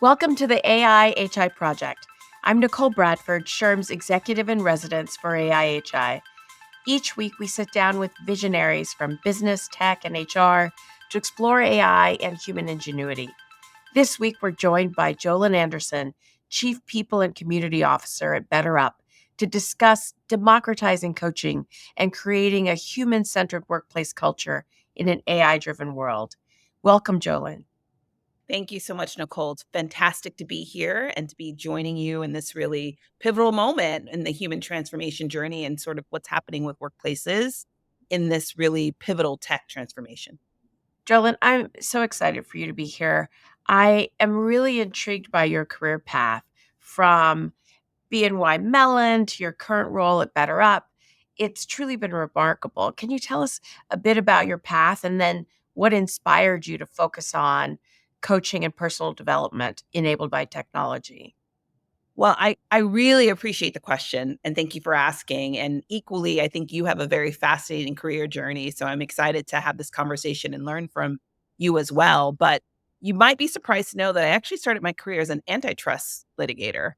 Welcome to the AI+HI project. I'm Nichol Bradford, SHRM's executive in residence for AI+HI. Each week, we sit down with visionaries from business, tech, and HR to explore AI and human ingenuity. This week, we're joined by Jolen Anderson, Chief People and Community Officer at BetterUp, to discuss democratizing coaching and creating a human-centered workplace culture in an AI-driven world. Welcome, Jolen. Thank you so much, Nicole. It's fantastic to be here and to be joining you in this really pivotal moment in the human transformation journey and sort of what's happening with workplaces in this really pivotal tech transformation. Jolen, I'm so excited for you to be here. I am really intrigued by your career path from BNY Mellon to your current role at BetterUp. It's truly been remarkable. Can you tell us a bit about your path and then what inspired you to focus on coaching and personal development enabled by technology? Well, I really appreciate the question and thank you for asking. And equally, I think you have a very fascinating career journey. So I'm excited to have this conversation and learn from you as well. But you might be surprised to know that I actually started my career as an antitrust litigator.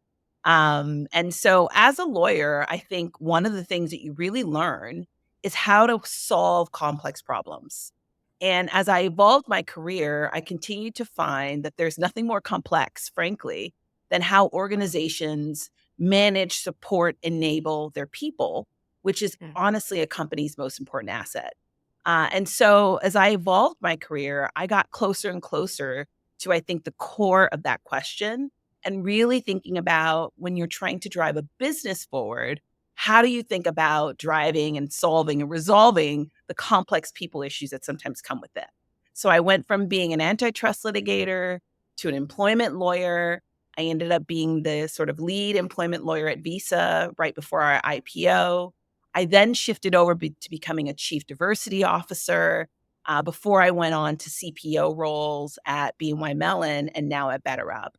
And so as a lawyer, I think one of the things that you really learn is how to solve complex problems. And as I evolved my career, I continued to find that there's nothing more complex, frankly, than how organizations manage, support, enable their people, which is Mm. honestly a company's most important asset. And so as I evolved my career, I got closer and closer to, I think, the core of that question and really thinking about when you're trying to drive a business forward, how do you think about driving and solving and resolving the complex people issues that sometimes come with it? So I went from being an antitrust litigator to an employment lawyer. I ended up being the sort of lead employment lawyer at Visa right before our IPO. I then shifted over to becoming a chief diversity officer before I went on to CPO roles at BNY Mellon and now at BetterUp.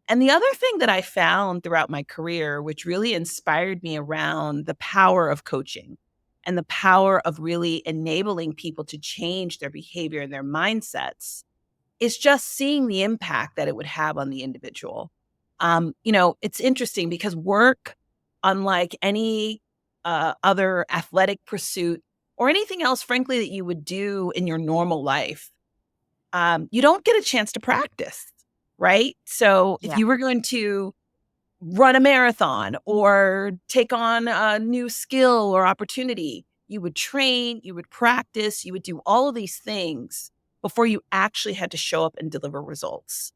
And the other thing that I found throughout my career, which really inspired me around the power of coaching and the power of really enabling people to change their behavior and their mindsets, is just seeing the impact that it would have on the individual. It's interesting because work, unlike any other athletic pursuit or anything else, frankly, that you would do in your normal life, you don't get a chance to practice, right? So if Yeah. you were going to run a marathon or take on a new skill or opportunity, you would train, you would practice, you would do all of these things before you actually had to show up and deliver results.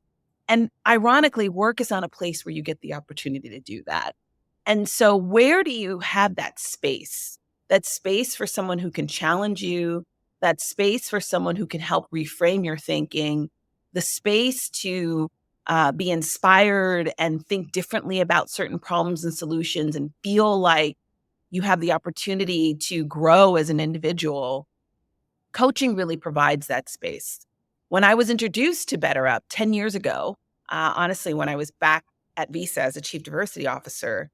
And ironically, work is not a place where you get the opportunity to do that. And so, where do you have that space? That space for someone who can challenge you, that space for someone who can help reframe your thinking, the space to be inspired and think differently about certain problems and solutions and feel like you have the opportunity to grow as an individual. Coaching really provides that space. When I was introduced to BetterUp 10 years ago, honestly, when I was back at Visa as a chief diversity officer,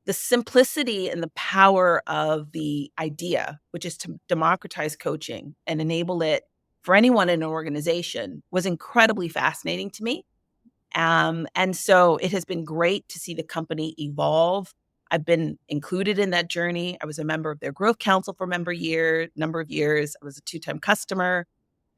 the simplicity and the power of the idea, which is to democratize coaching and enable it for anyone in an organization, was incredibly fascinating to me. And so it has been great to see the company evolve. I've been included in that journey. I was a member of their growth council for number of years. I was a two-time customer.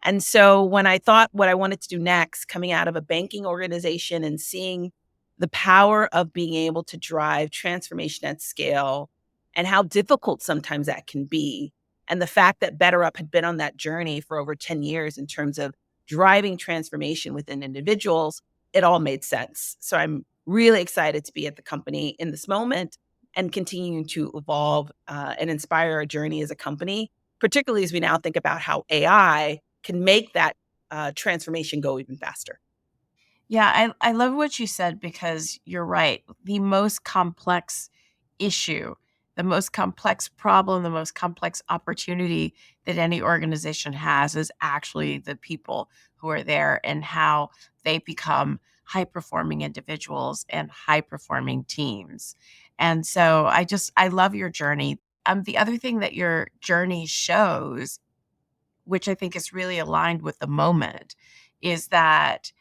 And so when I thought what I wanted to do next, coming out of a banking organization and seeing the power of being able to drive transformation at scale and how difficult sometimes that can be, and the fact that BetterUp had been on that journey for over 10 years in terms of driving transformation within individuals, it all made sense. So I'm really excited to be at the company in this moment and continuing to evolve and inspire our journey as a company, particularly as we now think about how AI can make that transformation go even faster. Yeah, I love what you said because you're right. The most complex issue, the most complex problem, the most complex opportunity that any organization has is actually the people who are there and how they become high performing individuals and high performing teams. And so I love your journey. The other thing that your journey shows, which I think is really aligned with the moment, is that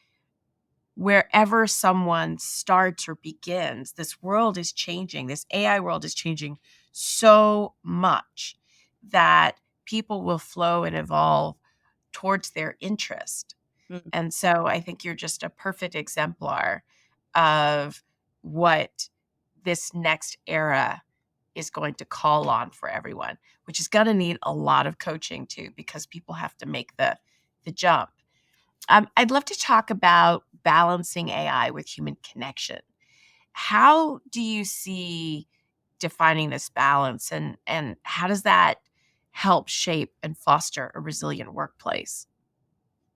wherever someone starts or begins, this world is changing. This AI world is changing so much that people will flow and evolve towards their interest. Mm. And so I think you're just a perfect exemplar of what this next era is going to call on for everyone, which is going to need a lot of coaching too, because people have to make the jump. I'd love to talk about balancing AI with human connection. How do you see defining this balance, and how does that help shape and foster a resilient workplace?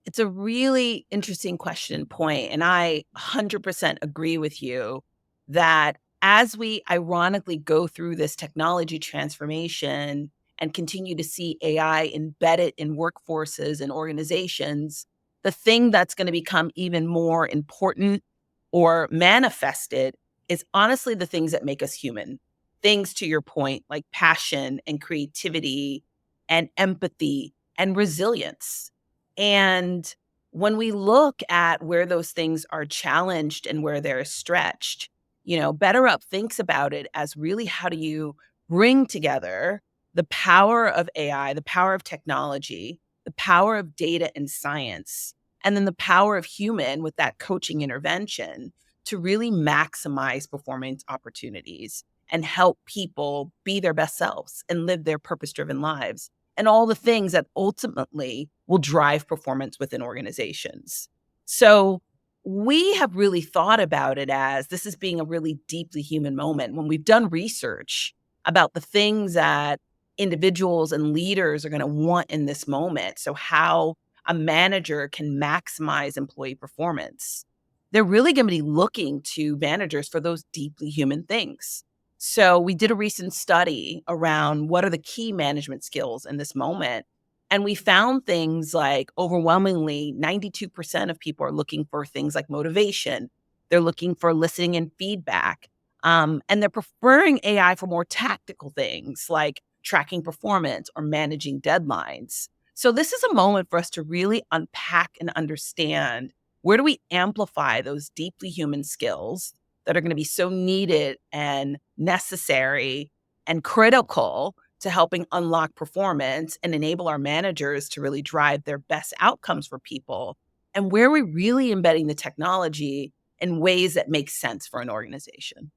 It's a really interesting question and point, and I 100% agree with you that as we ironically go through this technology transformation and continue to see AI embedded in workforces and organizations, the thing that's going to become even more important or manifested is honestly the things that make us human. Things, to your point, like passion and creativity and empathy and resilience. And when we look at where those things are challenged and where they're stretched, BetterUp thinks about it as really how do you bring together the power of AI, the power of technology, the power of data and science, and then the power of human with that coaching intervention to really maximize performance opportunities and help people be their best selves and live their purpose driven lives and all the things that ultimately will drive performance within organizations. So we have really thought about it as this is being a really deeply human moment. When we've done research about the things that individuals and leaders are going to want in this moment, so how a manager can maximize employee performance, they're really going to be looking to managers for those deeply human things. So we did a recent study around what are the key management skills in this moment. And we found things like overwhelmingly 92% of people are looking for things like motivation. They're looking for listening and feedback. And they're preferring AI for more tactical things like tracking performance or managing deadlines. So this is a moment for us to really unpack and understand where do we amplify those deeply human skills that are going to be so needed and necessary and critical to helping unlock performance and enable our managers to really drive their best outcomes for people, and where are we really embedding the technology in ways that make sense for an organization.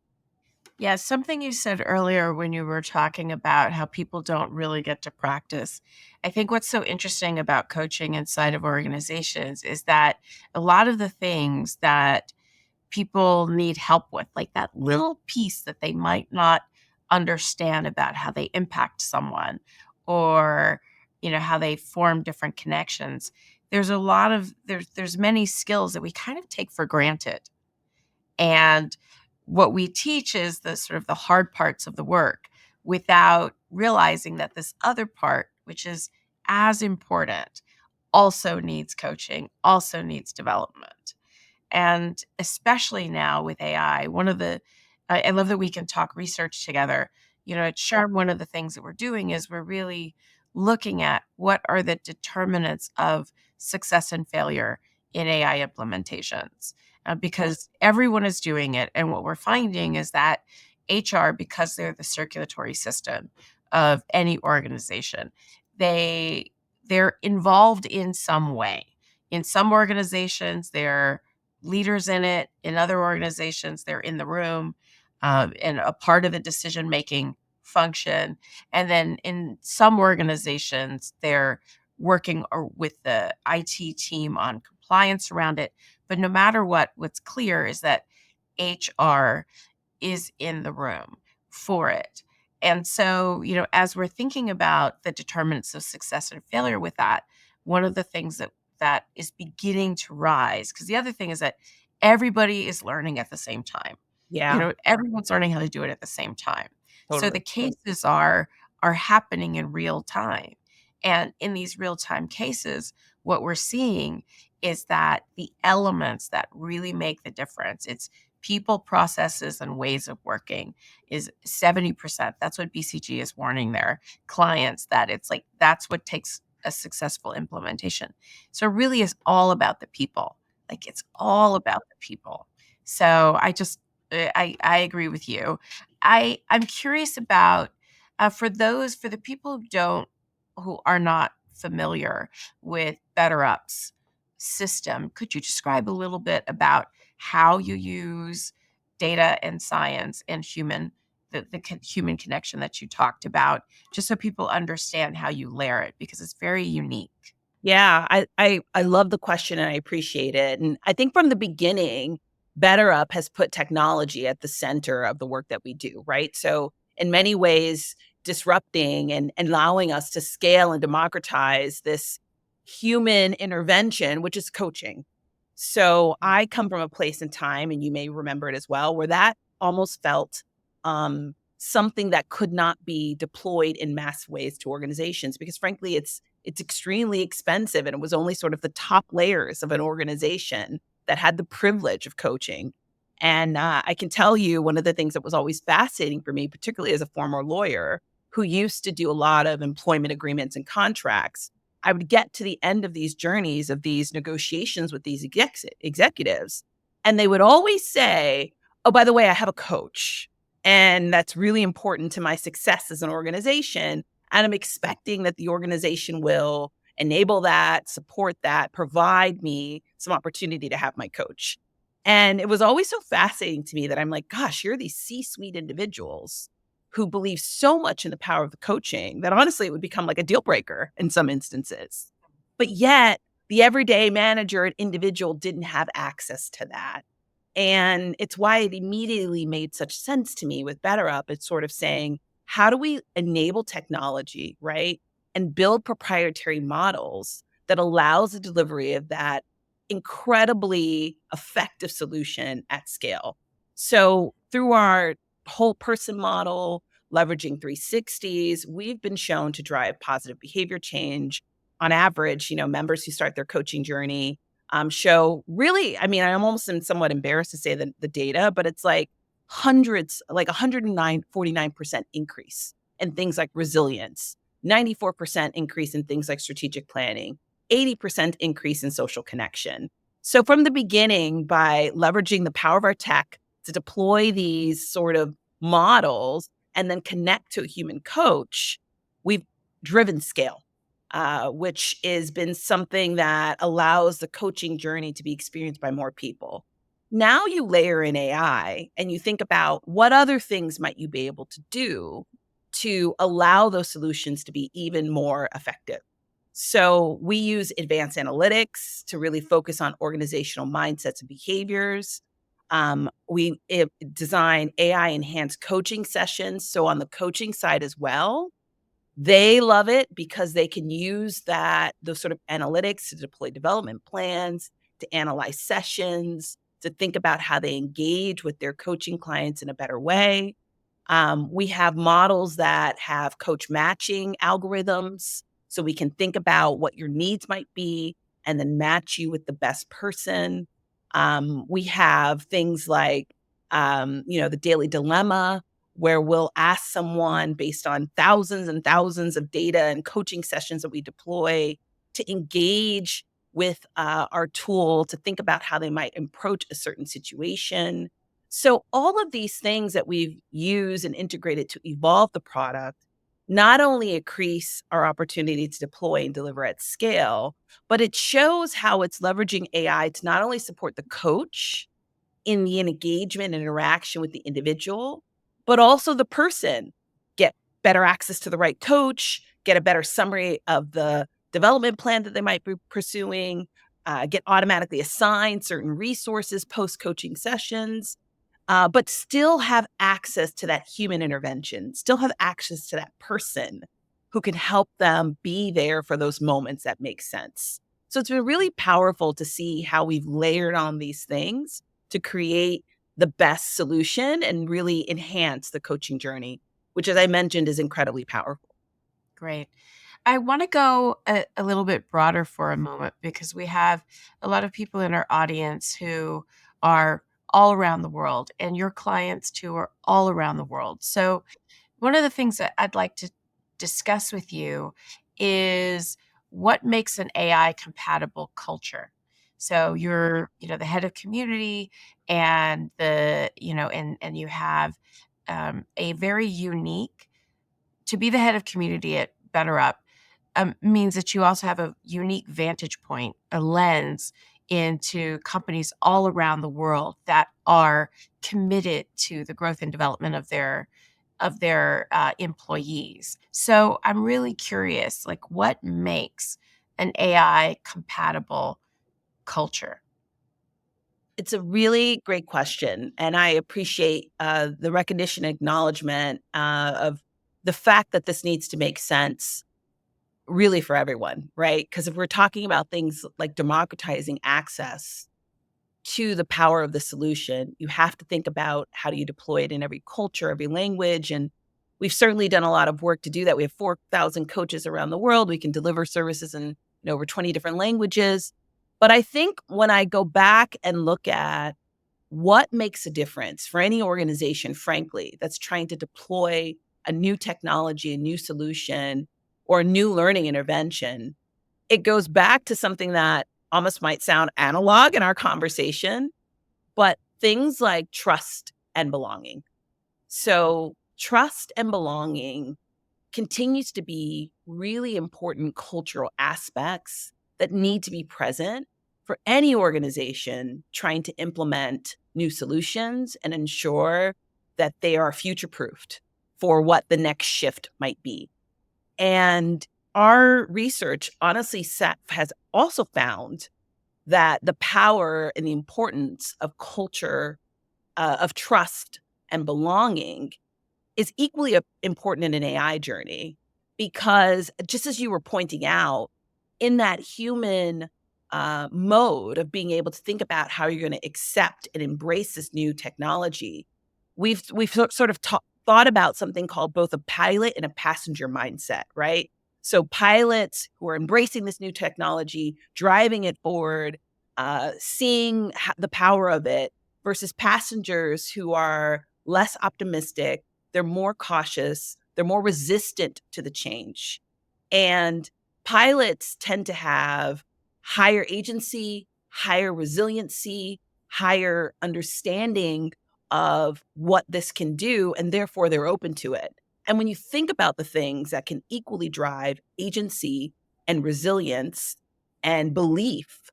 Yeah, something you said earlier when you were talking about how people don't really get to practice. I think what's so interesting about coaching inside of organizations is that a lot of the things that people need help with, like that little piece that they might not understand about how they impact someone, or how they form different connections. There's many skills that we kind of take for granted, and what we teach is the sort of the hard parts of the work without realizing that this other part, which is as important, also needs coaching, also needs development. And especially now with AI, one of the I love that we can talk research together. At SHRM, one of the things that we're doing is we're really looking at what are the determinants of success and failure in AI implementations, because everyone is doing it. And what we're finding is that HR, because they're the circulatory system of any organization, they they're involved in some way. In some organizations, they're leaders in it. In other organizations, they're in the room, and a part of the decision making function. And then in some organizations, they're working with the IT team on compliance around it. But no matter what, what's clear is that HR is in the room for it. And so, as we're thinking about the determinants of success and failure with that, one of the things that is beginning to rise, because the other thing is that everybody is learning at the same time. Yeah, Everyone's learning how to do it at the same time. So the totally. cases are happening in real time. And in these real time cases, what we're seeing is that the elements that really make the difference, it's people, processes, and ways of working, is 70%. That's what BCG is warning their clients, that it's like that's what takes a successful implementation. So it really is all about the people. Like it's all about the people. So I agree with you. I'm curious about for the people who are not familiar with BetterUp's system. Could you describe a little bit about how you use data and science and human connection that you talked about, just so people understand how you layer it because it's very unique. Yeah, I love the question and I appreciate it. And I think from the beginning, BetterUp has put technology at the center of the work that we do, right? So in many ways, disrupting and allowing us to scale and democratize this human intervention, which is coaching. So I come from a place and time, and you may remember it as well, where that almost felt something that could not be deployed in mass ways to organizations because frankly it's extremely expensive, and it was only sort of the top layers of an organization that had the privilege of coaching. And I can tell you one of the things that was always fascinating for me, particularly as a former lawyer who used to do a lot of employment agreements and contracts, I would get to the end of these journeys of these negotiations with these executives, and they would always say, "Oh, by the way, I have a coach, and that's really important to my success as an organization. And I'm expecting that the organization will enable that, support that, provide me some opportunity to have my coach." And it was always so fascinating to me that I'm like, gosh, you're these C-suite individuals who believe so much in the power of the coaching that honestly it would become like a deal breaker in some instances. But yet, the everyday manager and individual didn't have access to that. And it's why it immediately made such sense to me with BetterUp. It's sort of saying, how do we enable technology, right? And build proprietary models that allows the delivery of that incredibly effective solution at scale. So through our whole person model, leveraging 360s, we've been shown to drive positive behavior change. On average, members who start their coaching journey show really, I mean, I'm almost somewhat embarrassed to say the data, but it's like hundreds, like 49% increase in things like resilience, 94% increase in things like strategic planning, 80% increase in social connection. So from the beginning, by leveraging the power of our tech to deploy these sort of models and then connect to a human coach, we've driven scale, which has been something that allows the coaching journey to be experienced by more people. Now you layer in AI and you think about what other things might you be able to do to allow those solutions to be even more effective. So we use advanced analytics to really focus on organizational mindsets and behaviors. We design AI enhanced coaching sessions. So on the coaching side as well, they love it because they can use those sort of analytics to deploy development plans, to analyze sessions, to think about how they engage with their coaching clients in a better way. We have models that have coach matching algorithms, so we can think about what your needs might be and then match you with the best person. We have things like, the daily dilemma, where we'll ask someone based on thousands and thousands of data and coaching sessions that we deploy to engage with our tool to think about how they might approach a certain situation. So all of these things that we've used and integrated to evolve the product not only increase our opportunity to deploy and deliver at scale, but it shows how it's leveraging AI to not only support the coach in the engagement and interaction with the individual, but also the person get better access to the right coach, get a better summary of the development plan that they might be pursuing, get automatically assigned certain resources post coaching sessions, but still have access to that human intervention, still have access to that person who can help them be there for those moments that make sense. So it's been really powerful to see how we've layered on these things to create the best solution and really enhance the coaching journey, which, as I mentioned, is incredibly powerful. Great. I want to go a little bit broader for a moment because we have a lot of people in our audience who are all around the world, and your clients too are all around the world. So, one of the things that I'd like to discuss with you is what makes an AI compatible culture. So you're, the head of community, and and you have a very unique to be the head of community at BetterUp. Means that you also have a unique vantage point, a lens into companies all around the world that are committed to the growth and development of their employees. So I'm really curious, like, what makes an AI compatible culture? It's a really great question, and I appreciate the recognition and acknowledgement of the fact that this needs to make sense really for everyone, right? Because if we're talking about things like democratizing access to the power of the solution, you have to think about how do you deploy it in every culture, every language. And we've certainly done a lot of work to do that. We have 4,000 coaches around the world. We can deliver services in over 20 different languages. But I think when I go back and look at what makes a difference for any organization, frankly, that's trying to deploy a new technology, a new solution, or a new learning intervention, it goes back to something that almost might sound analog in our conversation, but things like trust and belonging. So, trust and belonging continues to be really important cultural aspects that need to be present for any organization trying to implement new solutions and ensure that they are future proofed for what the next shift might be. And our research honestly has also found that the power and the importance of culture, of trust and belonging is equally important in an AI journey, because just as you were pointing out, in that human mode of being able to think about how you're going to accept and embrace this new technology, we've sort of thought about something called both a pilot and a passenger mindset, right? So pilots who are embracing this new technology, driving it forward, seeing the power of it, versus passengers who are less optimistic, they're more cautious, they're more resistant to the change. And pilots tend to have higher agency, higher resiliency, higher understanding of what this can do, and therefore they're open to it. And when you think about the things that can equally drive agency and resilience and belief,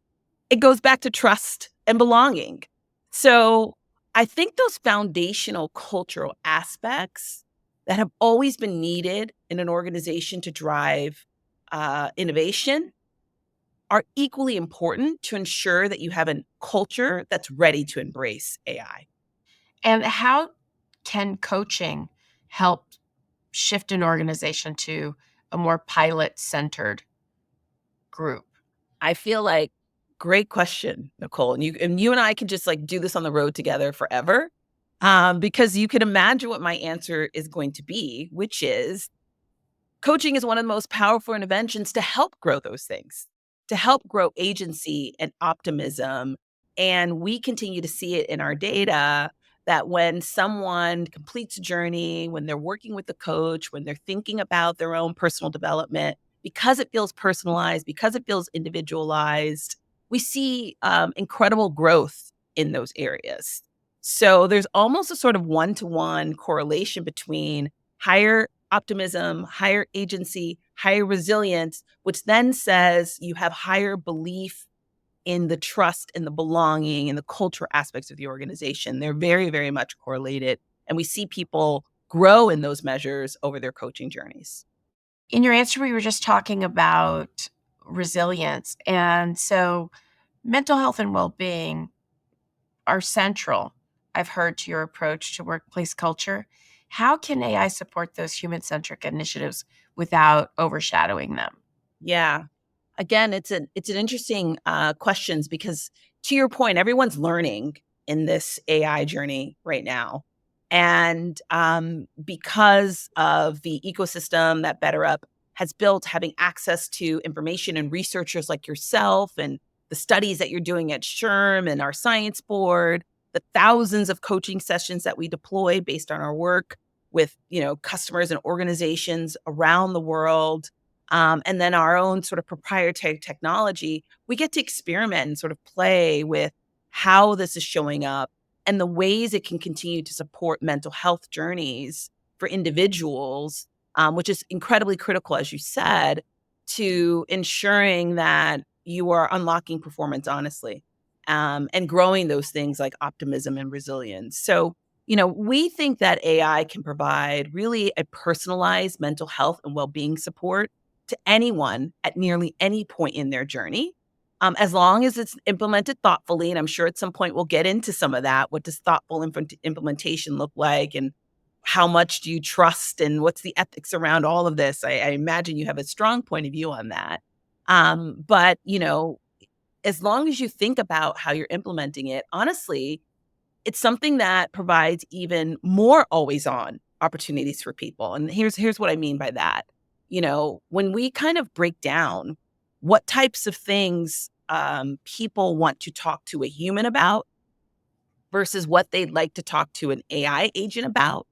it goes back to trust and belonging. So I think those foundational cultural aspects that have always been needed in an organization to drive innovation are equally important to ensure that you have a culture that's ready to embrace AI. And how can coaching help shift an organization to a more pilot centered group? I feel like great question, Nicole. And you and I can just like do this on the road together forever. Because you can imagine what my answer is going to be, which is coaching is one of the most powerful interventions to help grow those things, to help grow agency and optimism. And we continue to see it in our data that when someone completes a journey, when they're working with the coach, when they're thinking about their own personal development, because it feels personalized, because it feels individualized, we see incredible growth in those areas. So there's almost a sort of one-to-one correlation between higher optimism, higher agency, higher resilience, which then says you have higher belief in the trust and the belonging and the culture aspects of the organization. They're very, very much correlated. And we see people grow in those measures over their coaching journeys. In your answer, we were just talking about resilience. And so mental health and well being are central, I've heard, to your approach to workplace culture. How can AI support those human centric initiatives without overshadowing them? Yeah. Again, it's an interesting questions, because to your point, everyone's learning in this AI journey right now. And because of the ecosystem that BetterUp has built, having access to information and researchers like yourself, and the studies that you're doing at SHRM and our science board, the thousands of coaching sessions that we deploy based on our work with customers and organizations around the world, and then our own sort of proprietary technology, we get to experiment and sort of play with how this is showing up and the ways it can continue to support mental health journeys for individuals, which is incredibly critical, as you said, to ensuring that you are unlocking performance honestly, and growing those things like optimism and resilience. So, we think that AI can provide really a personalized mental health and well-being support to anyone at nearly any point in their journey, as long as it's implemented thoughtfully. And I'm sure at some point we'll get into some of that. What does thoughtful implementation look like? And how much do you trust? And what's the ethics around all of this? I imagine you have a strong point of view on that. But, as long as you think about how you're implementing it, honestly, it's something that provides even more always on opportunities for people. And here's what I mean by that. When we kind of break down what types of things people want to talk to a human about versus what they'd like to talk to an AI agent about,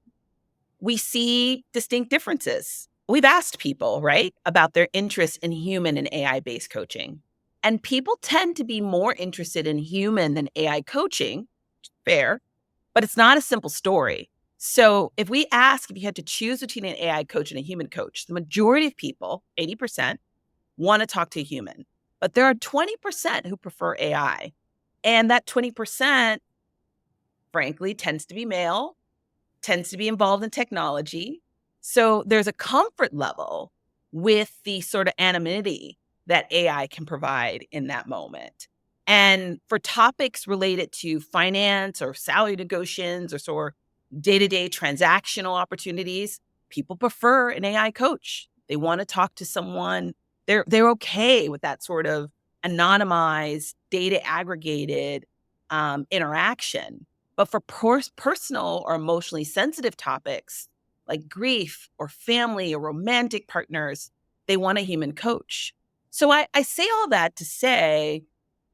we see distinct differences. We've asked people, right, about their interest in human and AI based coaching. And people tend to be more interested in human than AI coaching. Fair, but it's not a simple story. So if we ask if you had to choose between an AI coach and a human coach, the majority of people, 80%, want to talk to a human. But there are 20% who prefer AI. And that 20%, frankly, tends to be male, tends to be involved in technology. So there's a comfort level with the sort of anonymity that AI can provide in that moment. And for topics related to finance or salary negotiations or sort of day-to-day transactional opportunities, people prefer an AI coach. They want to talk to someone. They're okay with that sort of anonymized, data aggregated interaction. But for personal or emotionally sensitive topics like grief or family or romantic partners, they want a human coach. So I say all that to say,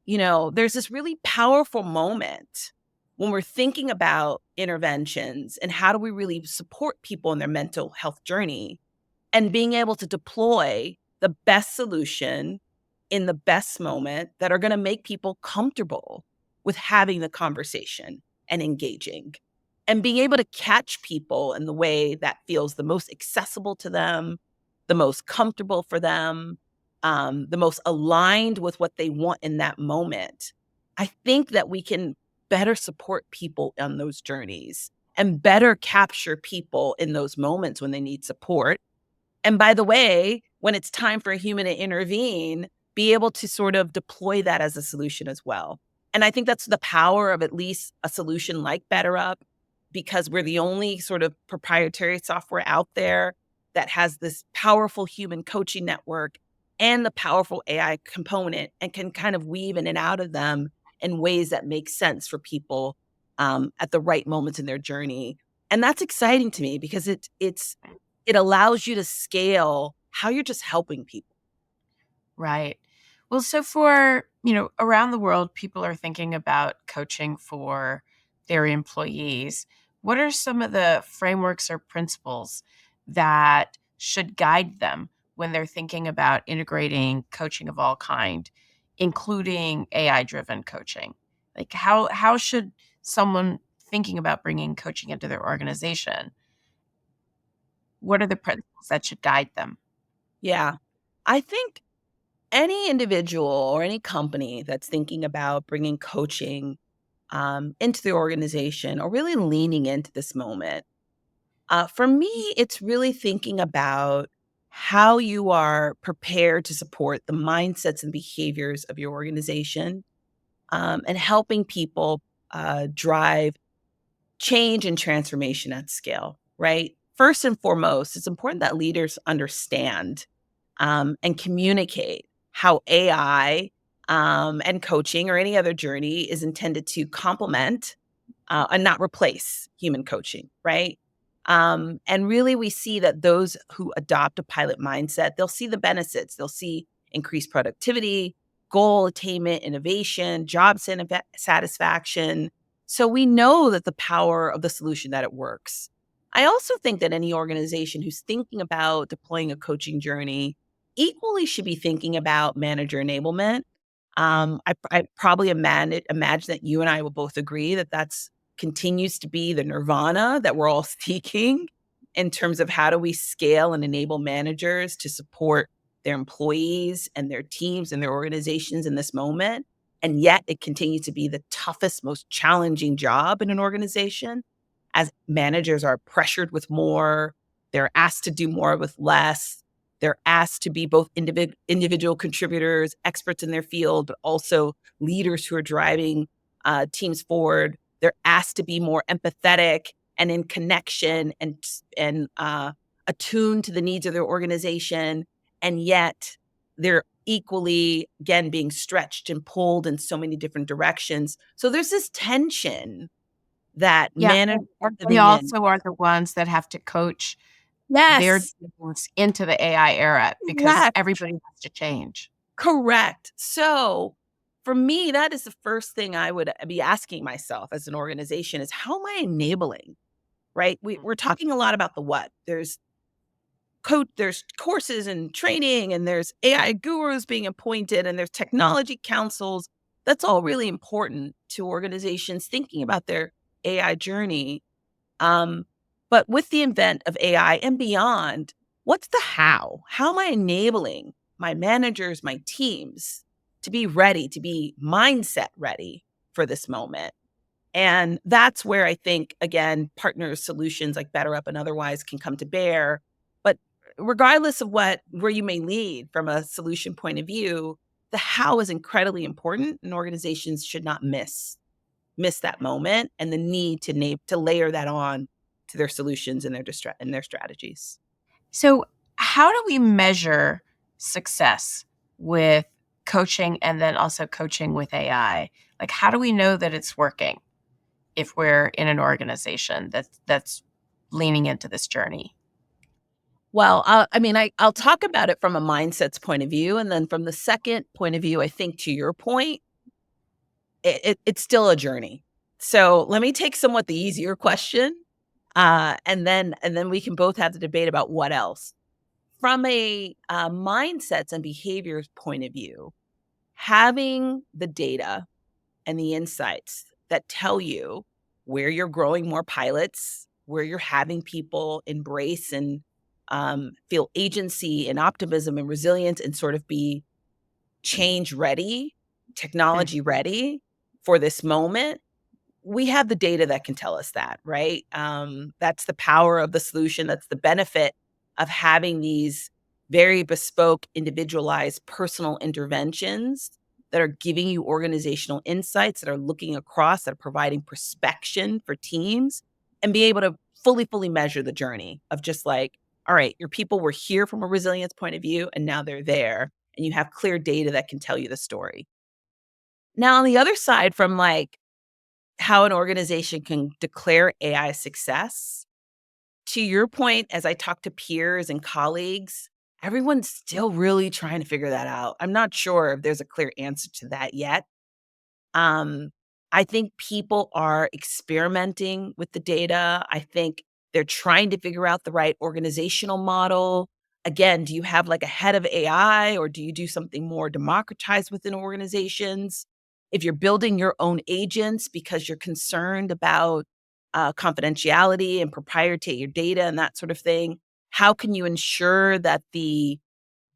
there's this really powerful moment when we're thinking about interventions and how do we really support people in their mental health journey, and being able to deploy the best solution in the best moment that are going to make people comfortable with having the conversation and engaging, and being able to catch people in the way that feels the most accessible to them, the most comfortable for them, the most aligned with what they want in that moment. I think that we can better support people on those journeys and better capture people in those moments when they need support. And by the way, when it's time for a human to intervene, be able to sort of deploy that as a solution as well. And I think that's the power of at least a solution like BetterUp, because we're the only sort of proprietary software out there that has this powerful human coaching network and the powerful AI component, and can kind of weave in and out of them in ways that make sense for people at the right moments in their journey. And that's exciting to me because it allows you to scale how you're just helping people. Right. Well, so for, around the world, people are thinking about coaching for their employees. What are some of the frameworks or principles that should guide them when they're thinking about integrating coaching of all kind, including AI-driven coaching? Like how should someone thinking about bringing coaching into their organization, what are the principles that should guide them? Yeah. I think any individual or any company that's thinking about bringing coaching into the organization or really leaning into this moment, for me, it's really thinking about how you are prepared to support the mindsets and behaviors of your organization, and helping people drive change and transformation at scale, right? First and foremost, it's important that leaders understand and communicate how AI and coaching or any other journey is intended to complement and not replace human coaching, right? And really, we see that those who adopt a pilot mindset, they'll see the benefits. They'll see increased productivity, goal attainment, innovation, job satisfaction. So we know that the power of the solution, that it works. I also think that any organization who's thinking about deploying a coaching journey equally should be thinking about manager enablement. I probably imagine that you and I will both agree that that's continues to be the nirvana that we're all seeking in terms of how do we scale and enable managers to support their employees and their teams and their organizations in this moment. And yet it continues to be the toughest, most challenging job in an organization as managers are pressured with more, they're asked to do more with less. They're asked to be both individual contributors, experts in their field, but also leaders who are driving teams forward. They're asked to be more empathetic and in connection and attuned to the needs of their organization. And yet they're equally, again, being stretched and pulled in so many different directions. So there's this tension that Yeah, managers and are they living in. also are the ones that have to coach their Yes, teams into the AI era because correct. everybody has to change. Correct. So for me, that is the first thing I would be asking myself as an organization is how am I enabling? Right? We're talking a lot about the what. There's courses and training, and there's AI gurus being appointed, and there's technology councils. That's all really important to organizations thinking about their AI journey. Um, but with the advent of AI and beyond, what's the how? How am I enabling my managers, my teams to be ready, to be mindset ready for this moment? And that's where I think, again, partner solutions like BetterUp and otherwise can come to bear. But regardless of where you may lead from a solution point of view, the how is incredibly important, and organizations should not miss that moment and the need to layer that on to their solutions and their strategies. So, how do we measure success with coaching and then also coaching with AI? Like, how do we know that it's working if we're in an organization that's leaning into this journey? Well, I'll talk about it from a mindsets point of view, and then from the second point of view, I think to your point, it's still a journey. So let me take somewhat the easier question, and then we can both have the debate about what else. From a mindsets and behaviors point of view, having the data and the insights that tell you where you're growing more pilots, where you're having people embrace and feel agency and optimism and resilience and sort of be change ready, Mm. technology ready for this moment. We have the data that can tell us that, right? That's the power of the solution. That's the benefit of having these very bespoke, individualized, personal interventions that are giving you organizational insights, that are looking across, that are providing perspection for teams, and be able to fully measure the journey of just like, all right, your people were here from a resilience point of view, and now they're there, and you have clear data that can tell you the story. Now, on the other side, from like how an organization can declare AI success. To your point, as I talk to peers and colleagues, everyone's still really trying to figure that out. I'm not sure if there's a clear answer to that yet. Um, I think people are experimenting with the data. I think they're trying to figure out the right organizational model. Again, do you have like a head of AI or do you do something more democratized within organizations? If you're building your own agents because you're concerned about confidentiality and proprietary data and that sort of thing, how can you ensure that the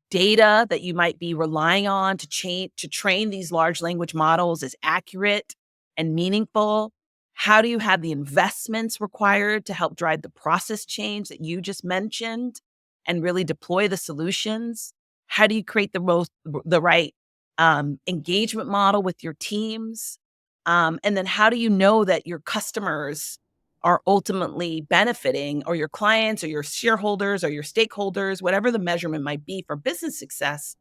data that you might be relying on to train these large language models is accurate and meaningful? How do you have the investments required to help drive the process change that you just mentioned and really deploy the solutions? How do you create the right engagement model with your teams? And then how do you know that your customers are ultimately benefiting, or your clients or your shareholders or your stakeholders, whatever the measurement might be for business success,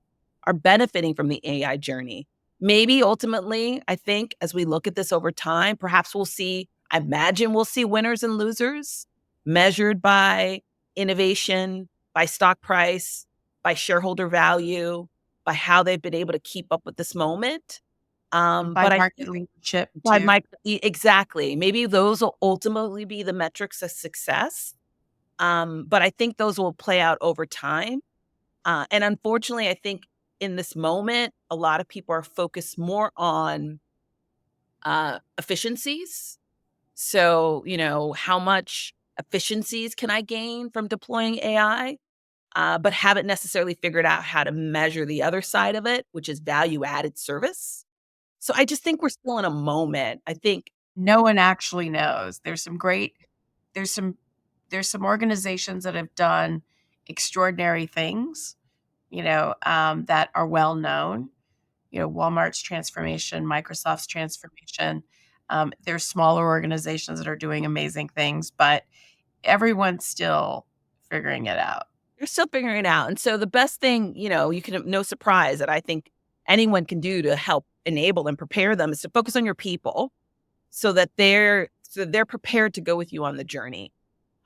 are benefiting from the AI journey? Maybe ultimately, I think as we look at this over time, perhaps I imagine we'll see winners and losers measured by innovation, by stock price, by shareholder value, by how they've been able to keep up with this moment. By But I market think leadership by too. my exactly. Maybe those will ultimately be the metrics of success. But I think those will play out over time. And unfortunately, I think in this moment, a lot of people are focused more on efficiencies. So, how much efficiencies can I gain from deploying AI? But haven't necessarily figured out how to measure the other side of it, which is value added service. So I just think we're still in a moment. I think, No one actually knows. There's some there's some organizations that have done extraordinary things, that are well known. Walmart's transformation, Microsoft's transformation. There's smaller organizations that are doing amazing things, but everyone's still figuring it out. you're still figuring it out. And so the best thing, you can, no surprise that I think anyone can do to help enable and prepare them is to focus on your people so they're prepared to go with you on the journey.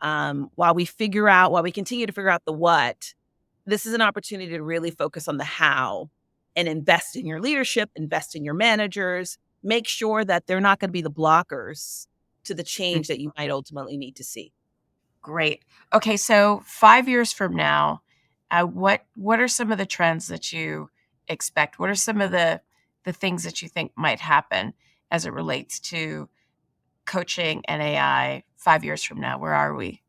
While we continue to figure out the what, this is an opportunity to really focus on the how and invest in your leadership, invest in your managers, make sure that they're not going to be the blockers to the Mm, change that you might ultimately need to see. great. Okay, so 5 years from now, what are some of the trends that you expect? What are some of the things that you think might happen as it relates to coaching and AI 5 years from now? Where are we?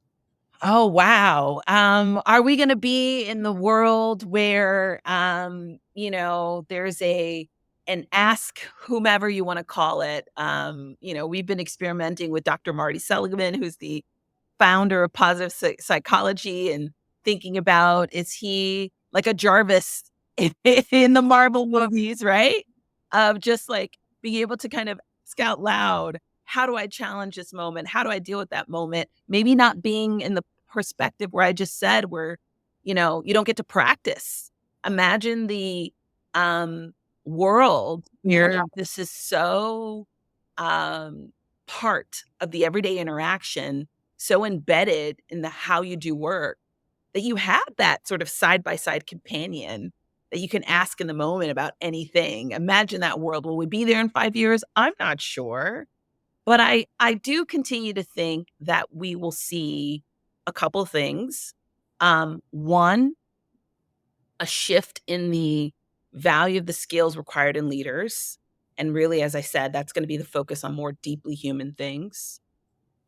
Oh, wow. Are we going to be in the world where, there's an ask whomever you want to call it? We've been experimenting with Dr. Marty Seligman, who's the founder of positive psychology, and thinking about, is he like a Jarvis in the Marvel movies, right? Of just like being able to kind of scout loud. How do I challenge this moment? How do I deal with that moment? Maybe not being in the perspective where I just said, where, you don't get to practice. Imagine the um, world where this is so um, part of the everyday interaction, so embedded in the how you do work, that you have that sort of side by side companion that you can ask in the moment about anything. Imagine that world. Will we be there in 5 years? I'm not sure. But I do continue to think that we will see a couple things. One, a shift in the value of the skills required in leaders. And really, as I said, that's going to be the focus on more deeply human things.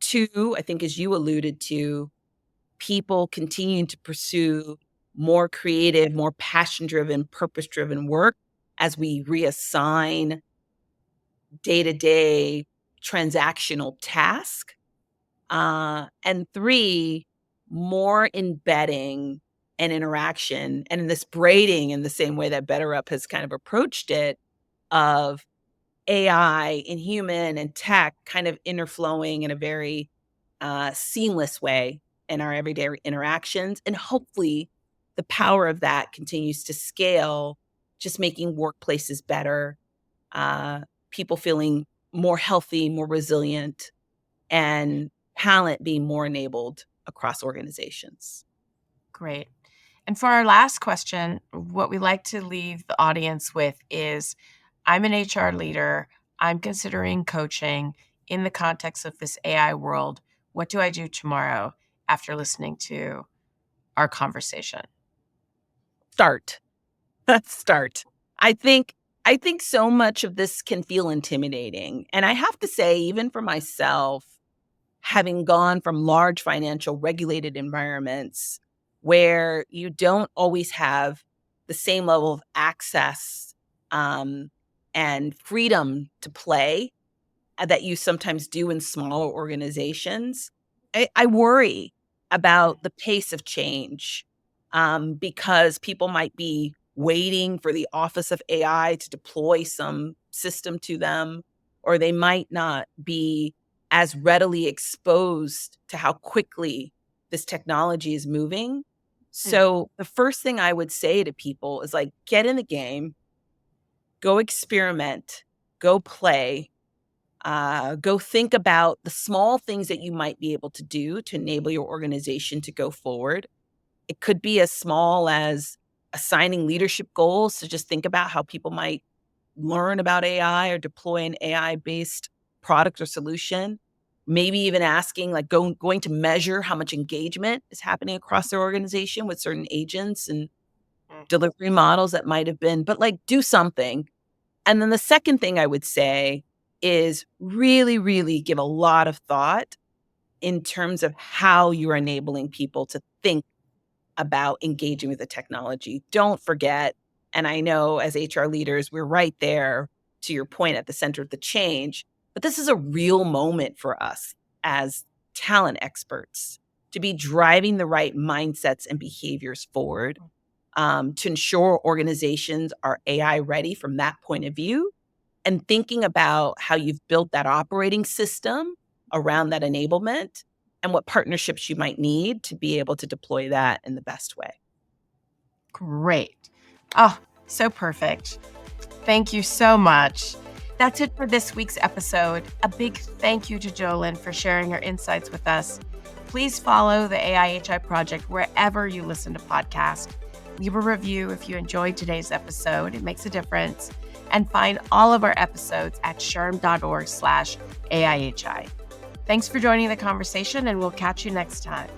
Two, I think, as you alluded to, people continuing to pursue more creative, more passion driven, purpose driven work as we reassign day to day transactional task. And three, more embedding and interaction and this braiding in the same way that BetterUp has kind of approached it, of AI and human and tech kind of interflowing in a very seamless way in our everyday interactions. And hopefully, the power of that continues to scale, just making workplaces better, uh, people feeling more healthy, more resilient, and talent being more enabled across organizations. Great. And for our last question, what we like to leave the audience with is, I'm an HR leader. I'm considering coaching in the context of this AI world. What do I do tomorrow after listening to our conversation? Start. Start. I think I think so much of this can feel intimidating. And I have to say, even for myself, having gone from large financial regulated environments where you don't always have the same level of access um, and freedom to play that you sometimes do in smaller organizations, I worry about the pace of change, because people might be waiting for the Office of AI to deploy some system to them, or they might not be as readily exposed to how quickly this technology is moving. Mm, So the first thing I would say to people is like, get in the game, go experiment, go play, go think about the small things that you might be able to do to enable your organization to go forward. It could be as small as assigning leadership goals to just think about how people might learn about AI or deploy an AI based product or solution. Maybe even asking, like going to measure how much engagement is happening across their organization with certain agents and delivery models that might have been, but like do something. And then the second thing I would say is really, really give a lot of thought in terms of how you're enabling people to think about engaging with the technology. Don't forget, and I know as HR leaders, we're right there, to your point, at the center of the change, but this is a real moment for us as talent experts to be driving the right mindsets and behaviors forward, to ensure organizations are AI ready from that point of view, and thinking about how you've built that operating system around that enablement and what partnerships you might need to be able to deploy that in the best way. Great. Oh, so perfect. Thank you so much. That's it for this week's episode. A big thank you to Jolen for sharing her insights with us. Please follow the AI+HI project wherever you listen to podcasts. Leave a review if you enjoyed today's episode. It makes a difference. And find all of our episodes at shrm.org/AI+HI. Thanks for joining the conversation, and we'll catch you next time.